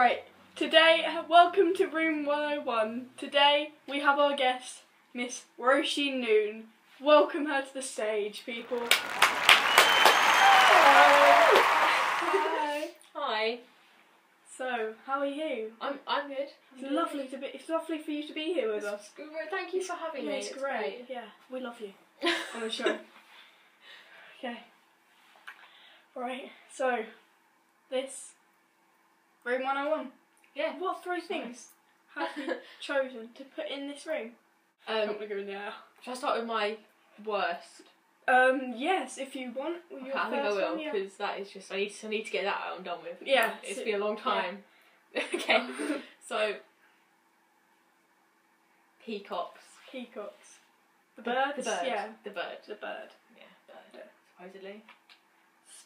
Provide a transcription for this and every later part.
Right, today, welcome to Room 101. Today, we have our guest, Miss Roisin Noon. Welcome her to the stage, people. Hi. Hi. So, how are you? I'm good. It's lovely for you to be here with us. Thank you for having me. It's great. Yeah, we love you on the show. Okay. Right, so, this, Room 101. Yeah. What three things have you chosen to put in this room? I'm not going to go now. Shall I start with my worst? Yes, if you want. Okay, I think I will, because that is just, I need to get that out and done with. Yeah. It's been a long time. Yeah. Okay. So, peacocks. Peacocks. The birds? The bird. Yeah. The bird. The bird. Yeah, bird. Supposedly.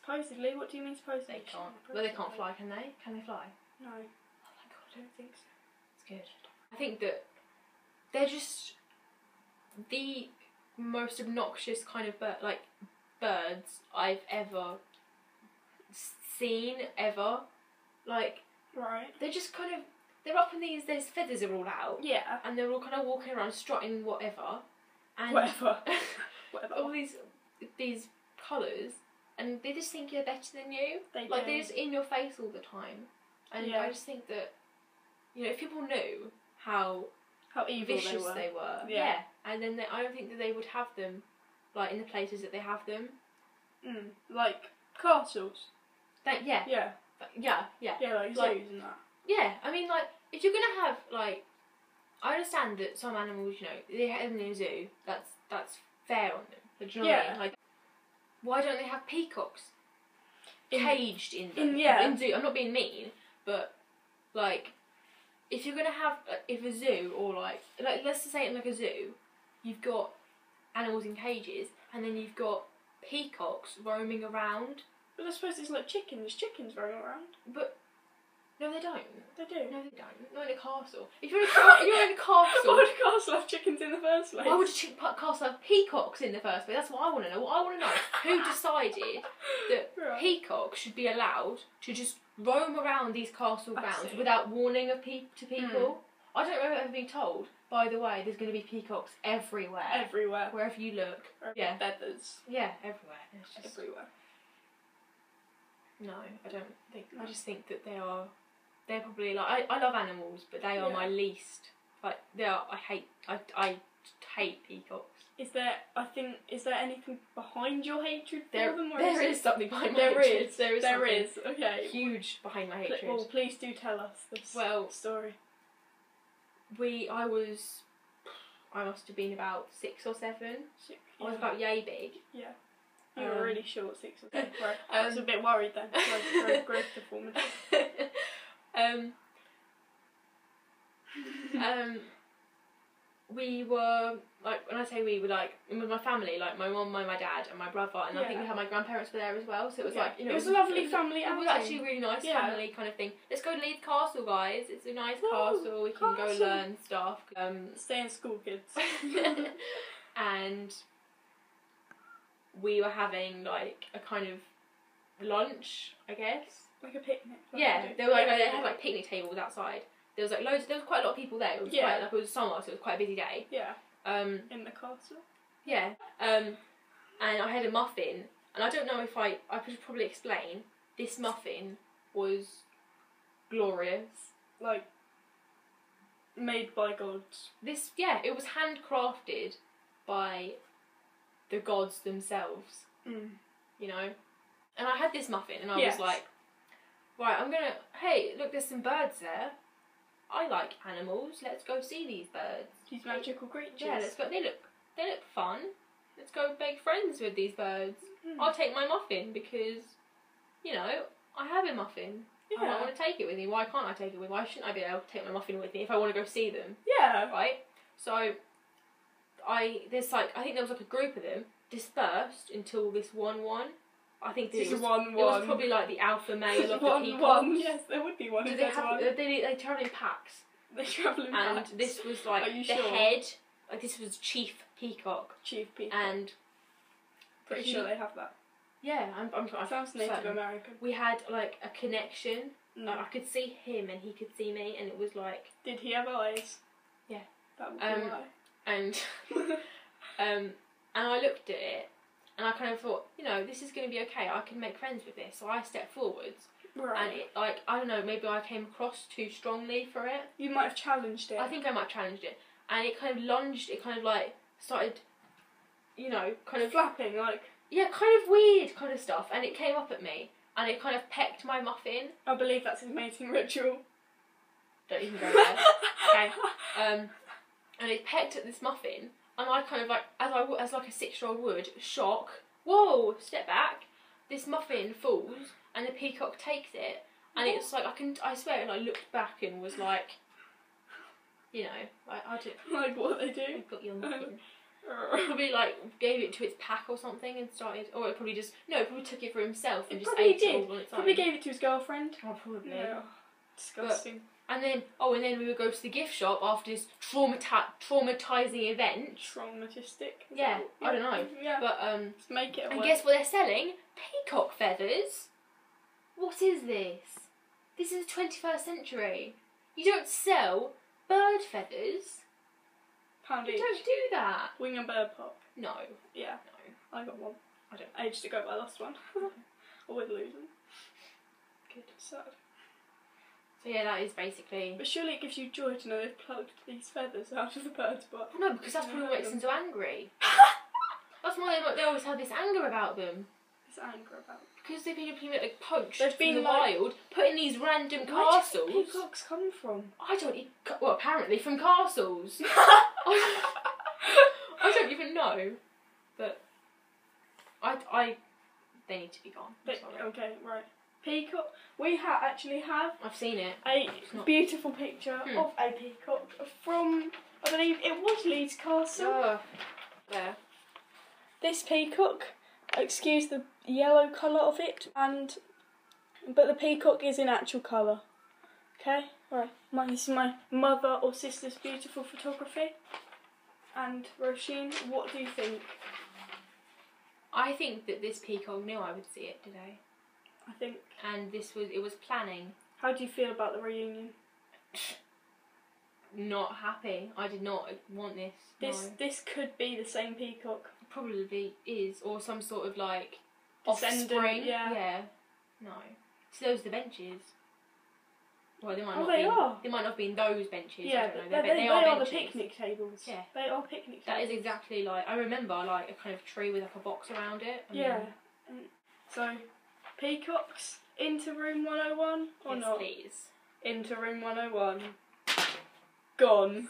Supposedly? What do you mean supposedly? They can't. Well, they can't fly, can they? Can they fly? No. Oh my god, I don't think so. It's good. I think that they're just the most obnoxious kind of birds I've ever seen, ever. Like, right. they're just kind of, they're up in their feathers are all out. Yeah. And they're all kind of walking around strutting whatever. And Whatever. all these colours, and they just think you're better than you. They like, do. they're just in your face all the time. And yeah. I just think that, you know, if people knew how evil vicious they were, yeah. and then I don't think that they would have them, like, in the places that they have them. Like castles. Yeah. Yeah. Yeah. Yeah, like zoos and that. Yeah, I mean, like, if you're gonna have, like, I understand that some animals, you know, they have them in a zoo. That's fair on them. But do you know what I mean? Like, why don't they have peacocks caged in them? In zoo. I'm not being mean, but like, if you're gonna have, if a zoo or like let's just say it like a zoo, you've got animals in cages, and then you've got peacocks roaming around. But I suppose it's like chickens. Chickens roam around. But no, they don't. They do. No, they don't. Not in a castle. If you're in a castle, why would a castle have chickens in the first place? Why would a castle have peacocks in the first place? That's what I want to know. What I want to know is who decided that peacocks should be allowed to just roam around these castle grounds without warning to people. I don't remember ever being told, by the way, there's going to be peacocks everywhere. Everywhere. Wherever you look. Yeah. Feathers. Yeah, everywhere. It's just everywhere. No, I don't think. I just think that they're probably like, I love animals, but they are my least. Like, I hate peacocks. Is there anything behind your hatred for them? Or there is something behind my hatred. There is. Okay. Huge behind my hatred. Well, please do tell us this story. I must have been about 6 or 7. I was about yay big. Yeah. You were really short, 6 or 7. Right. I was a bit worried then. Growth deformity. We were, like, when I say we were, like, with my family, like, my mum, my dad, and my brother, and I think we had my grandparents were there as well, so it was like, you know... It was a lovely family outing. It was actually a really nice family kind of thing. Let's go to Leeds Castle, guys. It's a nice castle. We can go learn stuff. Stay in school, kids. And we were having, like, a kind of lunch, I guess. Like a picnic. They were like, they had, like, picnic tables outside. There was like there was quite a lot of people there. It was quite, like, it was summer, so it was quite a busy day. Yeah. In the castle. Yeah. And I had a muffin, and I don't know if I should probably explain. This muffin was glorious. Like, made by gods. It was handcrafted by the gods themselves. You know? And I had this muffin, and I was like, right, hey, look, there's some birds there. I like animals. Let's go see these birds. These magical creatures. Yeah, let's go. They look fun. Let's go make friends with these birds. I'll take my muffin because, you know, I have a muffin. I don't want to take it with me. Why can't I take it with me? Why shouldn't I be able to take my muffin with me if I want to go see them? Yeah. Right? So, I think there was like a group of them dispersed until this one. I think this was probably like the alpha male of the peacocks. Yes, there would be one. They travel in packs. They travel in packs. And this was like head. Like, this was Chief Peacock. Chief Peacock. And pretty sure they have that. Yeah, I'm Sounds Native American. We had like a connection No. I could see him and he could see me, and it was like. Did he have eyes? Yeah. That would be why. And and I looked at it, and I kind of thought, you know, this is going to be okay. I can make friends with this. So I stepped forwards, Right. and it, like, I don't know, maybe I came across too strongly for it. You might have challenged it. I think I might have challenged it, and it kind of lunged. It kind of like started, you know, kind of flapping like. Yeah, kind of weird kind of stuff, and it came up at me, and it kind of pecked my muffin. I believe that's his mating ritual. Don't even go there. Okay. And it pecked at this muffin, and I kind of like, as like a 6-year-old would, shock. Whoa! Step back. This muffin falls, and the peacock takes it, and it's like I swear, and I looked back and was like, you know, I did. Like what they do. I got your muffin. Probably like gave it to its pack or something and started, or it probably took it for himself and just ate it all on its own. Probably gave it to his girlfriend. Oh, probably. Yeah. Disgusting. And then we would go to the gift shop after this traumatizing event. Traumatistic. Yeah, I don't know. Yeah. But Let's make it. And guess what they're selling? Peacock feathers. What is this? This is the 21st century. You don't sell bird feathers. £1 You each. don't do that. Wing and bird pop. No. Yeah. No. I got one. I don't. Ages ago, but I lost one. I would lose them. Good. Sad. So yeah, that is basically. But surely it gives you joy to know they've plucked these feathers out of the bird's butt. No, because that's probably what makes them so angry. That's why they always have this anger about them. This anger about. Because they've been like poached They've been from the like, wild, put in these random Where castles. do peacocks come from? I don't even. Well, apparently from castles. I don't even know, but they need to be gone. Okay, right. Peacock. We actually have I've seen it. a beautiful picture of a peacock from, I believe it was Leeds Castle. There. This peacock, excuse the yellow colour of it, but the peacock is in actual colour. Okay, right. This is my mother or sister's beautiful photography. And Roisin, what do you think? I think that this peacock knew I would see it today. I think. And it was planning. How do you feel about the reunion? Not happy. I did not want this. This could be the same peacock. Probably is, or some sort of like Descendant, offspring. yeah. No. So those are the benches. Well, they might not. They might not have been those benches. Yeah, I don't know. they are are the benches. picnic tables. Yeah. They are picnic tables. That is exactly like I remember like a kind of tree with like a box around it. Yeah. So, peacocks into room 101 or yes, not? please. Into room 101. Gone.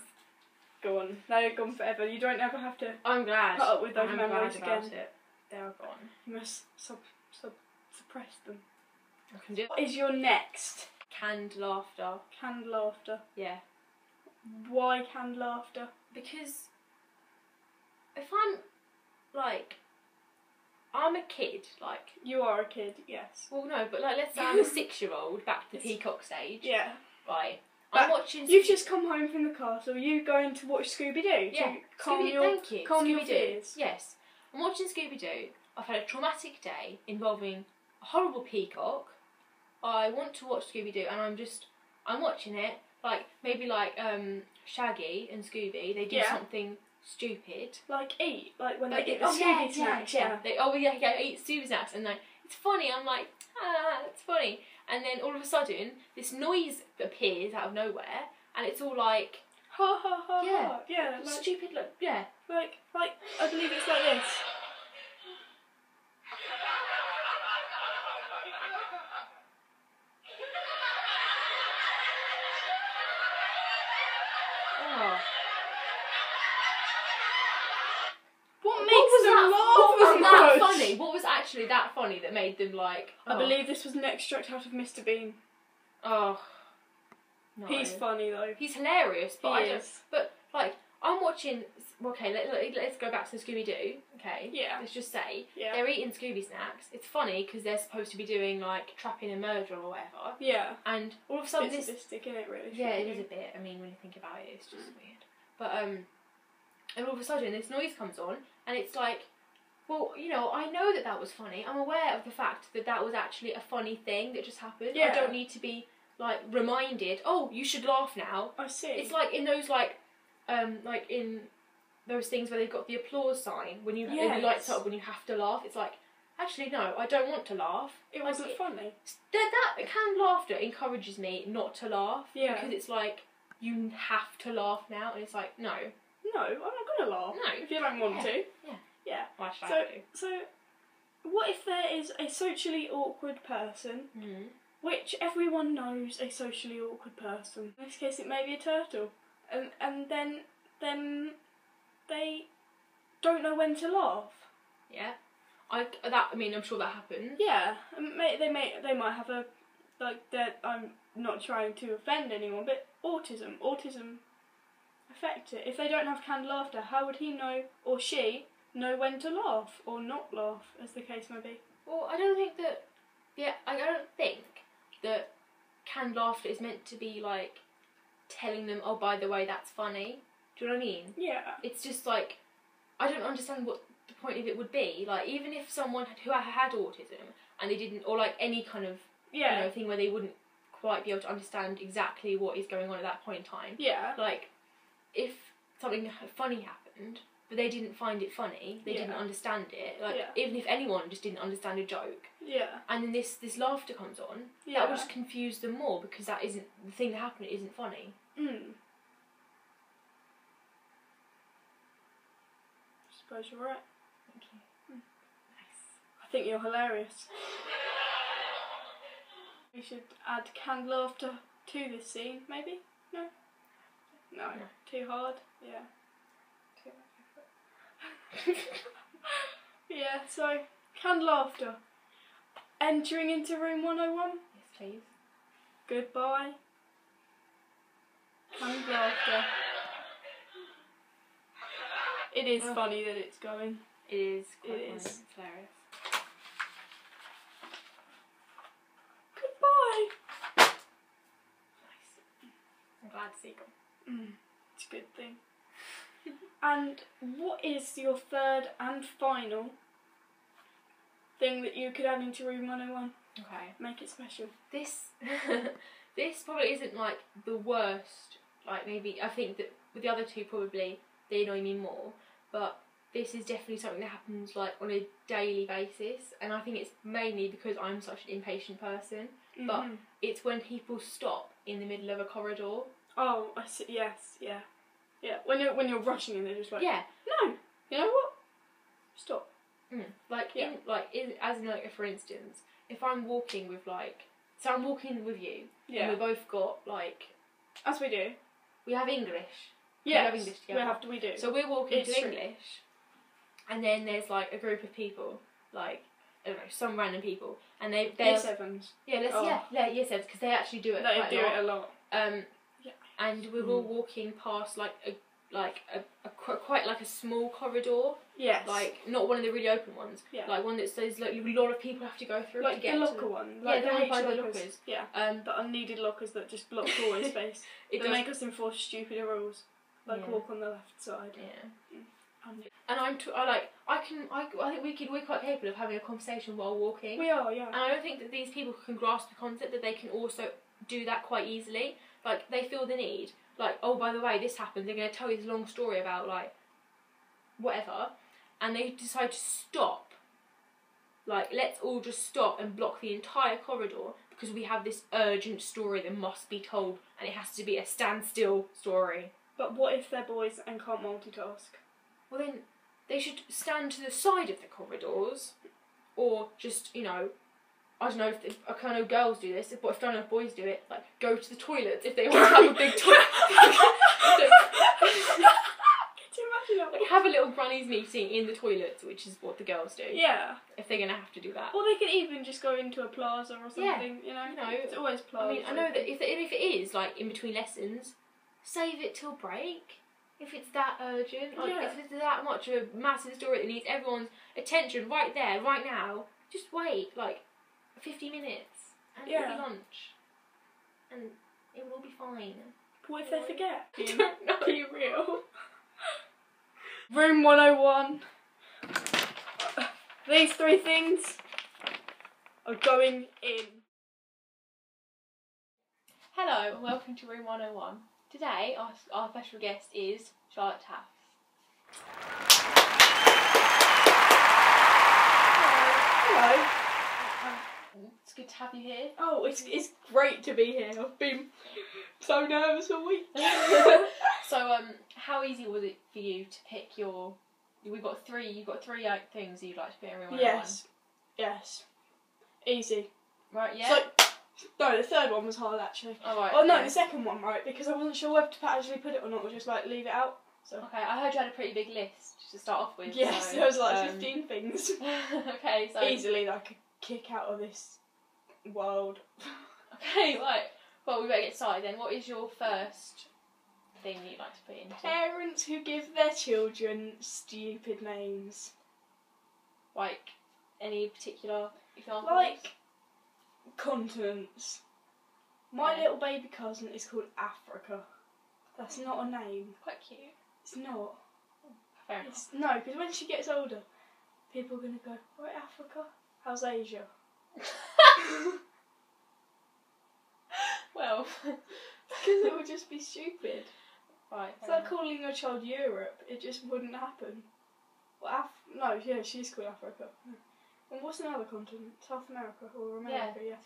Gone. They're gone forever. You don't ever have to I'm glad. put up with those I'm memories glad about again. it. They are gone. You must suppress them. I can do it. What is your next? Canned laughter. Canned laughter. Yeah. Why canned laughter? Because if I'm like, I'm a kid, like. You are a kid, yes. Well, no, but like, let's say I'm a 6-year-old, back to the peacock stage. Yeah. Right. I'm watching. You've just come home from the castle. You going to watch Scooby-Doo? Yeah. Calm your Scooby-Doo. fears. Yes. I'm watching Scooby-Doo. I've had a traumatic day involving a horrible peacock. I want to watch Scooby-Doo, and I'm watching it. Like maybe like Shaggy and Scooby, they do something stupid. Like eat, like when Like they eat the Scooby snacks. Yeah. They eat Scooby snacks, and like it's funny. I'm like, it's funny. And then all of a sudden, this noise appears out of nowhere, and it's all like, ha ha ha. Yeah. Ha. Yeah. Like, stupid. Yeah. Like I believe it's like this. Oh. What makes them laugh that funny? What was actually that funny that made them like? I believe this was an extract out of Mr. Bean. Oh. No. He's funny though. He's hilarious, but He is. But like, I'm watching. Okay, let's go back to Scooby Doo. Okay. Yeah. Let's just say Yeah. they're eating Scooby snacks. It's funny because they're supposed to be doing like trapping and murder or whatever. Yeah. And all of a sudden It's sadistic, isn't it? Really. Yeah, it is a bit. I mean, when you think about it, it's just weird. But and all of a sudden this noise comes on, and it's like, well, you know, I know that was funny. I'm aware of the fact that was actually a funny thing that just happened. Yeah. I don't need to be like reminded, oh, you should laugh now. I see. It's like in those like in those things where they've got the applause sign when you it lights up when you have to laugh. It's like, actually no, I don't want to laugh. It wasn't funny. That canned laughter encourages me not to laugh. Yeah. Because it's like you have to laugh now, and it's like no, I'm not gonna laugh. No. If you don't want to. Yeah. Yeah. Why should I do? So, what if there is a socially awkward person, which everyone knows a socially awkward person? In this case, it may be a turtle, and then they don't know when to laugh. Yeah. I'm sure that happens. Yeah, they might have a I'm not trying to offend anyone, but autism affects it. If they don't have canned laughter, how would he know or she know when to laugh or not laugh, as the case may be? Well, I don't think that. Yeah, I don't think that canned laughter is meant to be like telling them, oh, by the way, that's funny. Do you know what I mean? Yeah. It's just like, I don't understand what the point of it would be. Like, even if someone who had autism and they didn't, or like any kind of thing where they wouldn't quite be able to understand exactly what is going on at that point in time. Yeah. Like, if something funny happened, but they didn't find it funny, they didn't understand it. Like, even if anyone just didn't understand a joke. Yeah. And then this laughter comes on, that would just confuse them more because that isn't the thing that happened. It isn't funny. Suppose you're right. Thank you. Nice. I think you're hilarious. We should add canned laughter to this scene, maybe? No? No. Too hard? Yeah. Too much effort. Yeah, so, canned laughter. Entering into room 101? Yes, please. Goodbye. Canned laughter. It is funny that it's going. It is quite It funny. is. It's hilarious. Goodbye. Nice. I'm glad to see you. It's a good thing. And what is your third and final thing that you could add into room 101? Okay. Make it special. This probably isn't like the worst. Like, maybe I think that with the other two probably they annoy me more, but this is definitely something that happens like on a daily basis, and I think it's mainly because I'm such an impatient person. But it's when people stop in the middle of a corridor. Oh, I see. Yes, yeah. When you're rushing and they're just like, Yeah. No, you know what? Stop. As in like, for instance, if I'm walking with so I'm walking with you, Yeah. and we both got like, As we do. we have English. Yes. We have English together. We do. So we're walking It's to true. English, and then there's like a group of people, like, I don't know, some random people, and they're Yes, Evans. yes, because they actually do it. They quite do a lot. it a lot. And we're all walking past like a quite like a small corridor, Yes. like not one of the really open ones, Yeah. like one that says like a lot of people have to go through to Like get the to locker one. Yeah, Like the one H by the lockers. lockers. Yeah. The unneeded lockers that just block hallway space. It They does. make us enforce stupider rules. Like Yeah. walk on the left side. Yeah. And And I think we're quite capable of having a conversation while walking. we are, yeah. And I don't think that these people can grasp the concept that they can also do that quite easily. Like, they feel the need. Like, oh, by the way, this happened. They're going to tell you this long story about, like, whatever. And they decide to stop. Like, let's all just stop and block the entire corridor because we have this urgent story that must be told. And it has to be a standstill story. But what if they're boys and can't multitask? Well, then they should stand to the side of the corridors, or just, you know, I don't know if I know girls do this, but if I don't know if boys do it, like go to the toilet if they want to have a big toilet. Could you imagine that? Like, have a little grannies meeting in the toilet, which is what the girls do. Yeah. If they're gonna have to do that. Or they can even just go into a plaza or something. You know. It's always plaza. I mean, I know that if it is like in between lessons, save it till break. If it's that urgent, like if it's that much of a massive story that needs everyone's attention right there, right now, just wait like 50 minutes and it'll be lunch, and it will all be fine. What if they forget? I don't know. Be real. Room 101. These three things are going in. Hello and welcome to Room 101. Today our special guest is Charlotte Taff. Hello. It's good to have you here. Oh, it's great to be here. I've been so nervous all week. So, how easy was it for you to pick your... You've got three things you'd like to put in Room 101. Yes. Easy. Right, yeah? So, no, the third one was hard actually. Oh, right. Oh no, okay. the second one, right, because I wasn't sure whether to actually put it or not, or just like leave it out. So. Okay, I heard you had a pretty big list to start off with. Yes, so, there was like 15 things. Okay, so... Easily that I could kick out of this world. Okay, right. Well, we better get started then. What is your first thing that you'd like to put into? Parents who give their children stupid names. Like, any particular examples? Like, continents. My Okay. little baby cousin is called Africa. That's not a name. Quite cute. It's not. Fair enough. It's, no, because when she gets older, people are going to go, right, Africa? How's Asia? Well, Because it would just be stupid. right. It's like calling your child Europe. It just wouldn't happen. Well, no, yeah, she's called Africa. And what's another continent? South America or America? Yeah.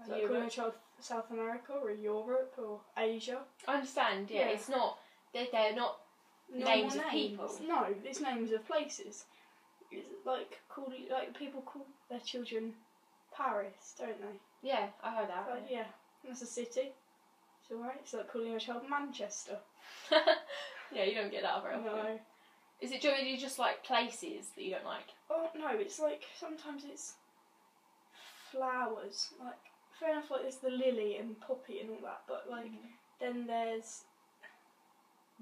So like calling your child South America or Europe or Asia. I understand. Yeah, Yeah. it's not. They're not names of people. No, it's names of places. It's like people call their children Paris, don't they? Yeah, I heard that. Like, yeah, that's a city. It's alright. It's like calling your child Manchester. Yeah, you don't get that very often. No. Is it generally just like places that you don't like? Oh no, it's like sometimes it's flowers. Like fair enough, like there's the lily and poppy and all that, but like then there's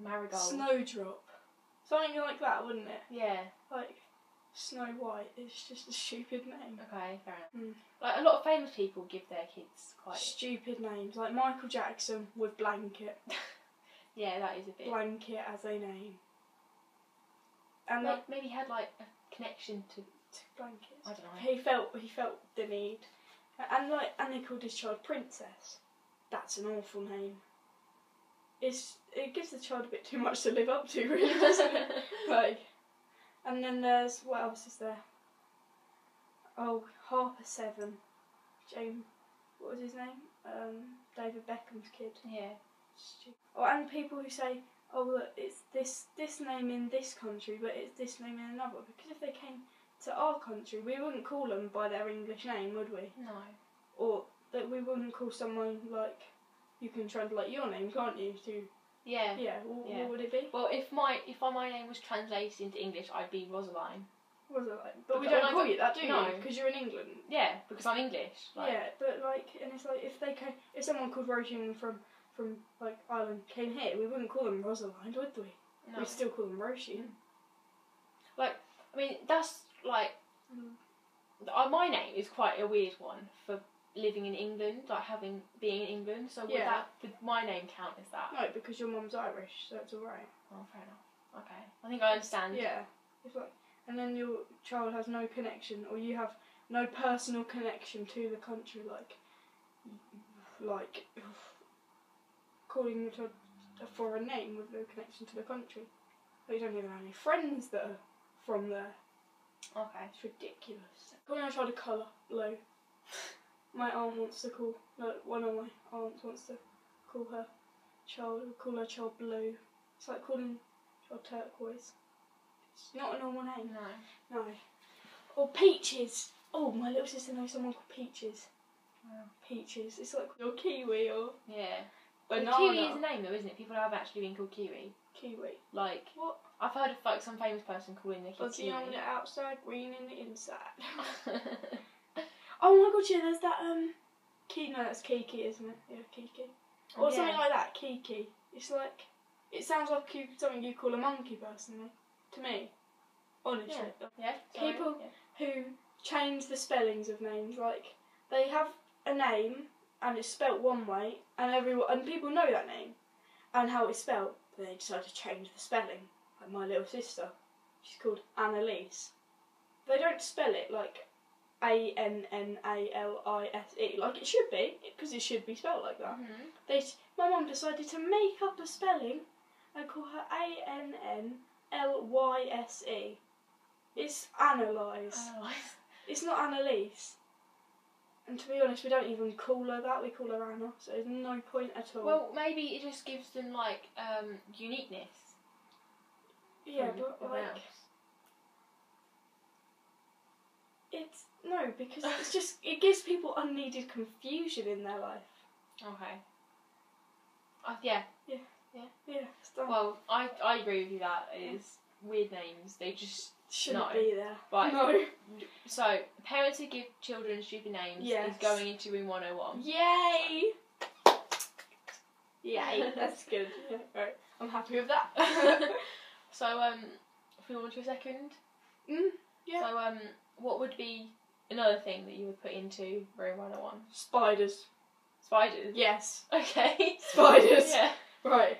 Marigold. snowdrop, something like that, wouldn't it? Yeah. Like Snow White. It's just a stupid name. Okay, fair enough. Mm. Like a lot of famous people give their kids quite. Stupid names, like Michael Jackson with Blanket. Yeah, that is a bit. Blanket as a name. And Like, maybe he had like a connection to. blankets. I don't know. He felt the need, and they called his child Princess. That's an awful name. It gives the child a bit too much to live up to, really, doesn't it? Like, and then there's what else is there? Oh, Harper Seven, James. What was his name? David Beckham's kid. Yeah. Oh, and people who say, oh, look, it's this name in this country, but it's this name in another. Because if they came to our country, we wouldn't call them by their English name, would we? No. Or that we wouldn't call someone like, you can translate your name, can't you? To Yeah. yeah. What would it be? Well, if my name was translated into English, I'd be Rosaline. What was it like? But we Because don't when I call you that, do you? no. Because you're in England. Yeah, because I'm English. Like, Yeah, but like, and it's like if someone called Roisin from like Ireland came here, we wouldn't call them Rosalind, would we? No. We'd still call them Roisin. Like, I mean, that's like. My name is quite a weird one for living in England, like being in England. So would my name count as that? No, because your mum's Irish, so it's alright. Oh, fair enough. Okay, I think I understand. Yeah, it's like, and then your child has no connection, or you have no personal connection to the country, like calling your child a foreign name with no connection to the country. Like, you don't even have any friends that are from there. Okay. It's ridiculous. Calling our child a colour, blue. My aunt wants to call, one of my aunts wants to call her child blue. It's like calling child turquoise. It's not a normal name. No. No. Or Peaches. Oh, my little sister knows someone called Peaches. Wow. Peaches. It's like your kiwi or Yeah. banana. Well, Kiwi is a name though, isn't it? People have actually been called Kiwi. Kiwi. Like, What? I've heard of like some famous person calling their kid Fuzzy Kiwi. on the outside, green in the inside. Oh my god, yeah, there's that, no, that's Kiki, isn't it? Yeah, Kiki. Or something like that, Kiki. It's like, it sounds like something you call a monkey, personally. To me. Honestly. Yeah. Sorry. People who change the spellings of names, like, they have a name, and it's spelt one way, and people know that name, and how it's spelt, but they decide to change the spelling. Like my little sister, she's called Annalise. They don't spell it like Annalise, like it should be, because it should be spelled like that. Mm-hmm. My mum decided to make up a spelling and call her Annlyse. It's Annalise. It's not Annalise. And to be honest, we don't even call her that. We call her Anna, so there's no point at all. Well, maybe it just gives them like uniqueness. Yeah, but like it's no, because it's just it gives people unneeded confusion in their life. Okay. Yeah. It's done. Well, I agree with you. That is weird names. They just shouldn't be there. Right. No. So, parents who give children stupid names is going into room 101. Yay! Yay, that's good. Yeah, right. I'm happy with that. So, if we move on to a second. Yeah. So, what would be another thing that you would put into room 101? Spiders. Spiders? Yes. Okay. Spiders. Yeah. Right.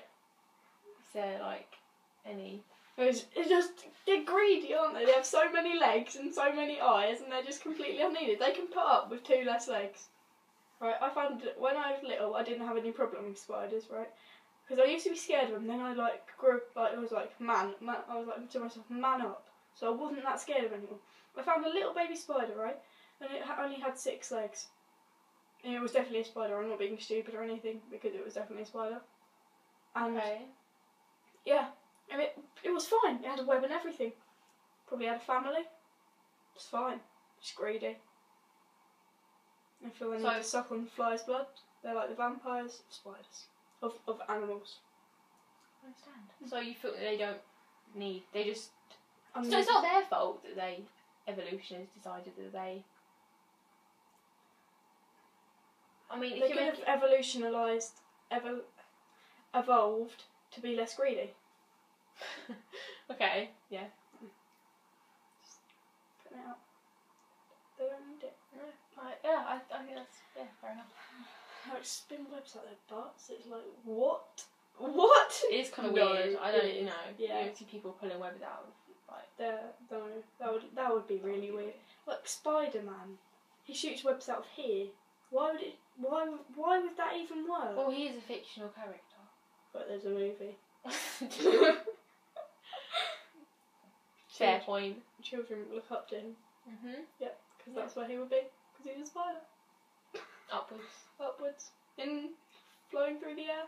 Is there, like, any... It's just, they're greedy, aren't they? They have so many legs and so many eyes, and they're just completely unneeded. They can put up with 2 less legs. Right, I found when I was little, I didn't have any problem with spiders, right? Because I used to be scared of them. Then I grew up, it was like man. I was like to myself, man up. So I wasn't that scared of anyone. I found a little baby spider, right, and it only had 6 legs. And it was definitely a spider. I'm not being stupid or anything, because it was definitely a spider. And yeah, and it was fine. It had a web and everything. Probably had a family. It's fine. Just greedy. I feel they need to suck on flies' blood. They're like the vampires of spiders. Of animals. I understand. So you feel that they don't need... They just... So it's not their fault that evolution has decided that they... I mean, they could have evolved to be less greedy. Okay, yeah. Just putting it out. They don't need it. No, yeah, I think that's fair enough. Like spin webs out their butts. It's like what? What? It is kind of weird. I don't know. Yeah. You don't see people pulling webs out of like. That would be really weird. Like Spider-Man, he shoots webs out of here. Why would that even work? Well, he is a fictional character. But there's a movie. Fair point. Children look up to him. Mhm. Yep, because that's where he would be. Because he's a spider. Upwards. Flowing through the air.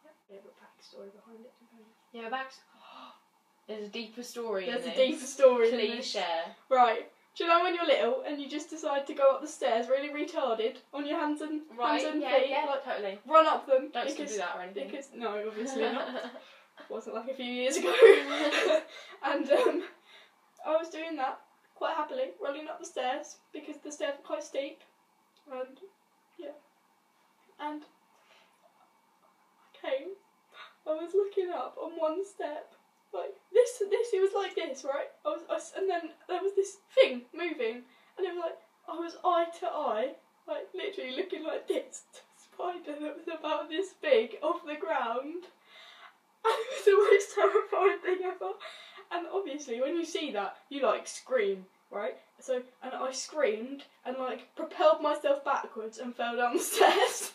Yep. Yeah, but backstory behind it. Yeah, there's a deeper story. There's a deeper story. Please share. Right. Do you know when you're little and you just decide to go up the stairs really retarded on your hands and feet? Yeah, like, totally. Run up them. Don't still do that or anything. Because no, obviously not. It wasn't like a few years ago. And I was doing that quite happily, running up the stairs because the stairs were quite steep. And yeah. And I was looking up on one step. Like this, it was like this, right? And then there was this thing moving, and it was like, I was eye to eye, like literally looking like this, to a spider that was about this big off the ground. And it was the most terrifying thing ever. And obviously, when you see that, you like scream, right? So, and I screamed, and like propelled myself backwards and fell down the stairs.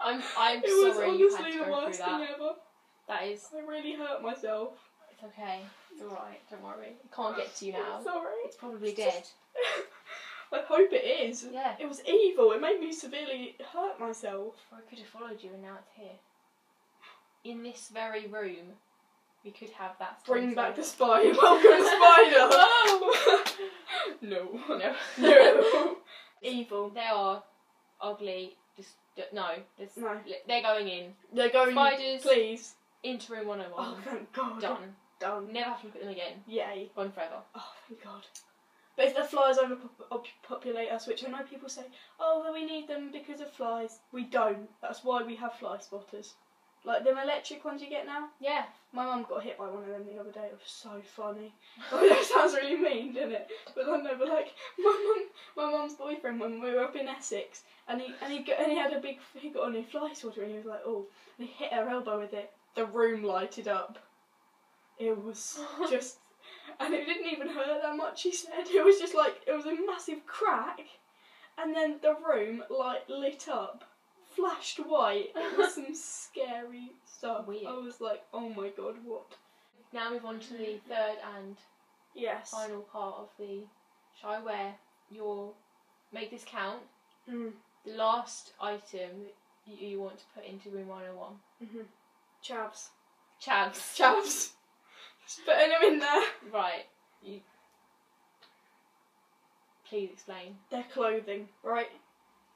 I'm it was sorry. honestly the worst thing ever. That is. I really hurt myself. It's okay. It's alright. Don't worry. It can't get to you now. I'm sorry. It's probably dead. I hope it is. Yeah. It was evil. It made me severely hurt myself. Or it could have followed you and now it's here. In this very room, we could have that. Bring back the spider. Welcome, spider. No. No. Evil. They are ugly. No. They're going in. They're going. Spiders. Please. Into room 101. Oh, thank God. Done. Never have to look at them again. Yay. Gone forever. Oh, thank God. But if the flies overpopulate us, which I know people say, oh, well, we need them because of flies. We don't. That's why we have fly spotters. Like them electric ones you get now. Yeah. My mum got hit by one of them the other day. It was so funny. Oh, that sounds really mean, doesn't it? But I know, but like my mum's boyfriend when we were up in Essex, and he got a new fly swatter, and he was like, oh, and he hit her elbow with it. The room lighted up. It was just, and it didn't even hurt that much, he said. It was just like, it was a massive crack, and then the room, like, lit up, flashed white. It was some scary stuff. Weird. I was like, oh my god, what? Now move on to the third and Yes. final part of the show, where you'll make this count. Mm. The last item that you want to put into room 101. Mm-hmm. Chavs. Chavs. Chavs. Just putting them in there. Right. Please explain. Their clothing, right?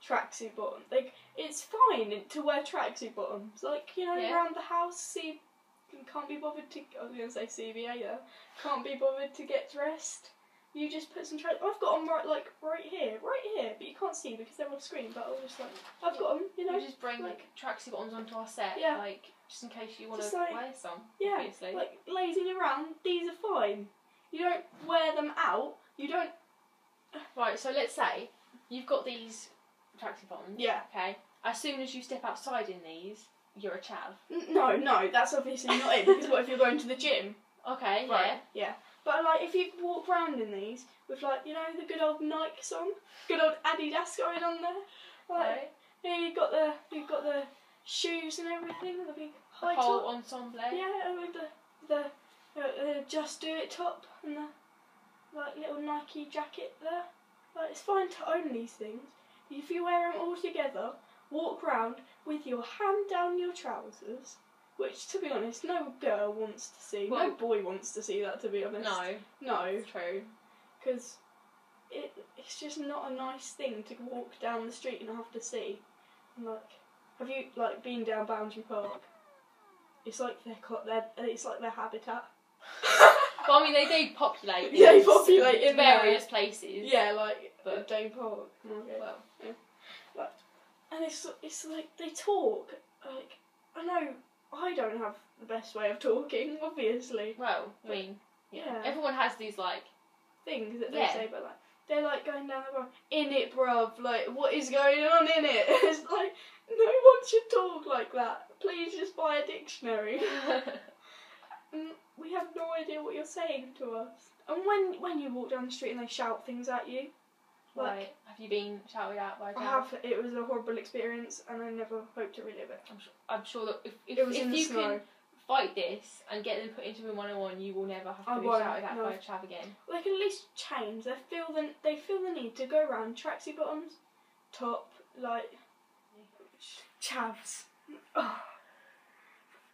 Tracksuit bottom. Like, it's fine to wear tracksuit bottoms. Like, you know, Yeah. around the house, can't be bothered to. I was going to say CBA there. Can't be bothered to get dressed. You just put some I've got them right here, but you can't see because they're off screen. But I'll just I've got them, you know. You just bring tracksuit bottoms onto our set, Yeah. like just in case you want Just to like- wear some. Yeah, Obviously. like lazing around. These are fine. You don't wear them out. You don't. Right. So let's say you've got these tracksuit bottoms. Yeah. Okay. As soon as you step outside in these, you're a chav. No, that's obviously not it. Because what if you're going to the gym? Okay. Right. Yeah. But like, if you walk around in these with the good old Nikes on, good old Adidas going on there, Right. yeah, you've got the shoes and everything, the big The high whole top, ensemble. yeah, and with the Just Do It top and the little Nike jacket there. Like, it's fine to own these things. If you wear them all together, walk round with your hand down your trousers. Which, to be honest, no girl wants to see. Well, no boy wants to see that, to be honest. No. True. Because it's just not a nice thing to walk down the street and have to see. And have you been down Boundary Park? It's like it's like their habitat. Well, I mean, they do populate. Yeah, they populate in various places. Yeah, But- Dane Park. Okay. Well, yeah. And it's like they talk. Like, I know I don't have the best way of talking, obviously. well, I mean, Yeah. everyone has these Things that they Yeah. say, but they're going down the road. In it, bruv. What is going on in it? It's like, no one should talk like that. Please just buy a dictionary. And we have no idea what you're saying to us. And when you walk down the street and they shout things at you, Right. Have you been shouted at by a I chav? have. It was a horrible experience, and I never hope to relive it. I'm sure that if It was in the you snow. can fight this and get them put into room 101, you will never have I to be won't, shouted at no. by a chav again. They can at least change. They feel the need to go around tracksuit bottoms, top, chavs. Oh.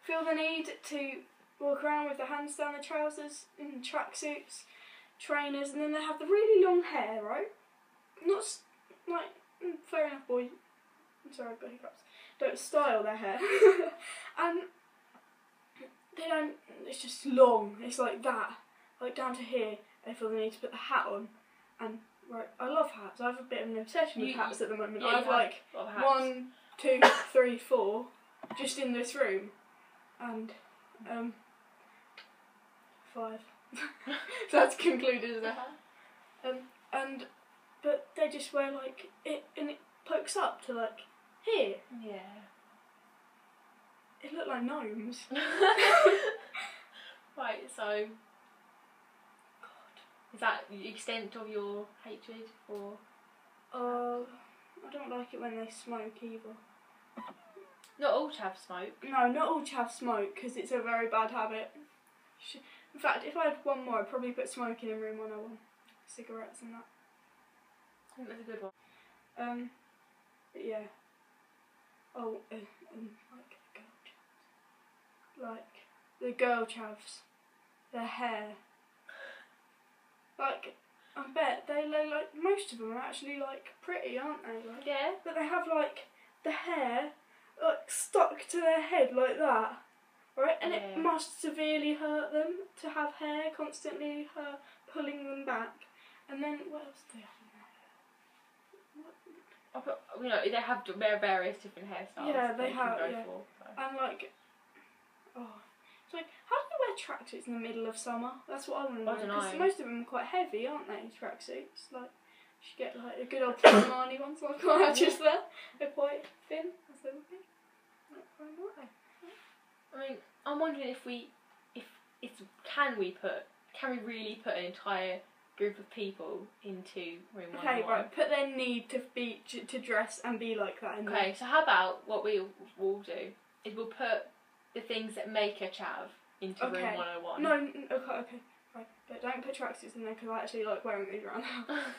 Feel the need to walk around with their hands down their trousers in tracksuits, trainers, and then they have the really long hair, right? Not fair enough, boy. I'm sorry, I've got hiccups. Don't style their hair, and they don't. It's just long. It's like that, down to here. They feel the need to put the hat on, and I love hats. I have a bit of an obsession with hats at the moment. Yeah, I have you have a lot of hats. 1, 2, 3, 4, just in this room, and 5. That's concluded as a hat. But they just wear it, and it pokes up to here. Yeah. It looked like gnomes. Right, so is that the extent of your hatred for? I don't like it when they smoke either. Not all chavs smoke. No, not all chavs smoke because it's a very bad habit. In fact, if I had one more, I'd probably put smoking in room 101. Cigarettes and that. I think that's a good one. But yeah. Oh, the girl chavs. Their hair. I bet they most of them are actually pretty, aren't they? Yeah. But they have the hair stuck to their head like that, right? And Yeah. it must severely hurt them to have hair constantly pulling them back. And then what else do they have in their hair? They have various different hairstyles. Yeah, that they can have, go yeah. for, so. And it's how do you wear tracksuits in the middle of summer? That's what I want to know. I don't Because know. most of them are quite heavy, aren't they? Tracksuits, you should get a good old Armani ones like I had just there. They're quite thin, as they would be. I mean, I'm wondering if can we put can we really put an entire group of people into room 101? Okay, right. Put their need to dress and be like that in there. Okay, so how about what we will do is we'll put the things that make a chav into room 101. No, okay. Right. But don't put tracksuits in there because I actually like wearing these around the house.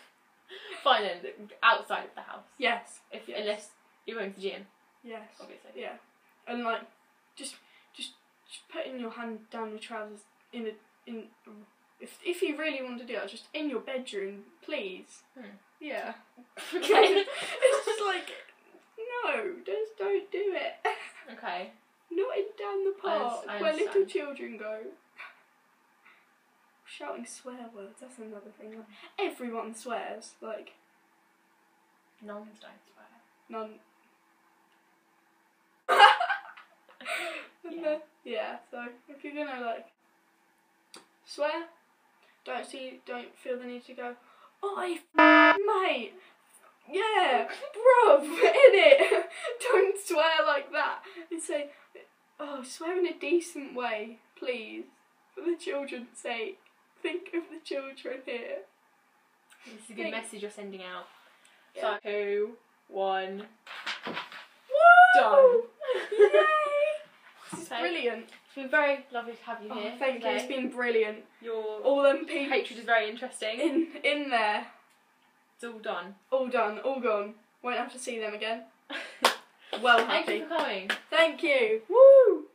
Fine then, outside of the house. Yes. Unless you're going to the gym. Yes. Obviously. Yeah. And like, just putting your hand down your trousers if you really want to do that, just in your bedroom, please. Yeah. Okay. It's just like, no, just don't do it. Okay. Not in down the park I where little understand. children go. Shouting swear words, that's another thing. Like, everyone swears, like Nuns don't swear. none. Yeah. Yeah, so if you're gonna like swear, don't feel the need to go, oi mate, yeah, bruv, innit? Don't swear like that. And say, oh, swear in a decent way, please. For the children's sake. Think of the children here. This is a good message you're sending out. Yeah. So 2, 1. Woo! Done. Yay! This is So, brilliant. It's been very lovely to have you here. Thank you, it's been brilliant. Your All them people hatred is very interesting. in there. It's all done. All done, all gone. Won't have to see them again. Well Thank happy. you for coming. Thank you. Woo!